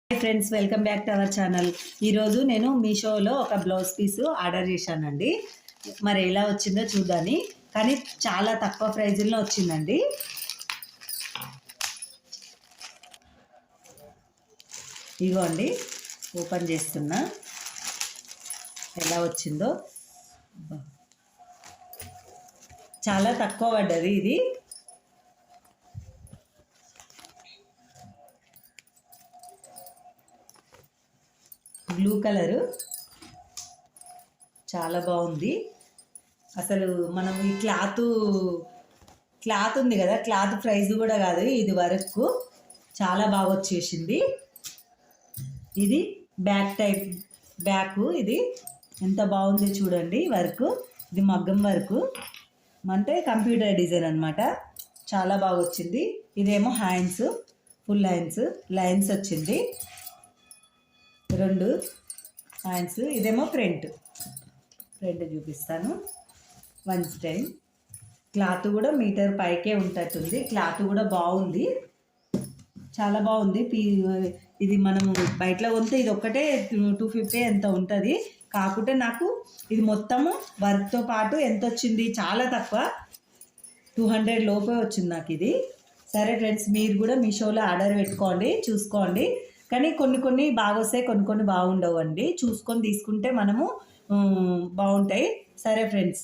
Hi friends, welcome back to our channel. ఈరోజు నేను మీషోలో ఒక బ్లౌజ్ పీస్ ఆర్డర్ చేశానండి. మరి ఎలా వచ్చిందో చూద్దాని, కానీ చాలా తక్కువ ప్రైజుల్లో వచ్చిందండి. ఇగోండి, ఓపెన్ చేస్తున్నా, ఎలా వచ్చిందో. చాలా తక్కువ పడ్డది ఇది. బ్లూ కలరు చాలా బాగుంది. అసలు మనం ఈ క్లాత్ ఉంది కదా, క్లాత్ ప్రైస్ కూడా కాదు, ఇది వర్క్ చాలా బాగా వచ్చేసింది. ఇది బ్యాక్ ఇది ఎంత బాగుంది చూడండి. వర్క్ ఇది మగ్గం వర్క్, అంటే కంప్యూటర్ డిజైన్ అనమాట. చాలా బాగా వచ్చింది. ఇదేమో హ్యాండ్స్, ఫుల్ లైన్స్ వచ్చింది, 2 హ్యాండ్స్. ఇదేమో ఫ్రంట్ చూపిస్తాను. 1 టైం క్లాత్ కూడా మీటర్ పైకే ఉంటట్టుంది. క్లాత్ కూడా బాగుంది, చాలా బాగుంది. ఇది మనము బయటలో కొంటే ఇది ఒక్కటే 250 ఎంత ఉంటుంది. కాకుంటే నాకు ఇది మొత్తము వర్క్తో పాటు ఎంత వచ్చింది, చాలా తక్కువ, 200 లోపే వచ్చింది నాకు ఇది. సరే ఫ్రెండ్స్, మీరు కూడా మీషోలో ఆర్డర్ పెట్టుకోండి, చూసుకోండి. కానీ కొన్ని బాగా వస్తాయి, కొన్ని బాగుండవు అండి. చూసుకొని తీసుకుంటే మనము బాగుంటాయి. సరే ఫ్రెండ్స్.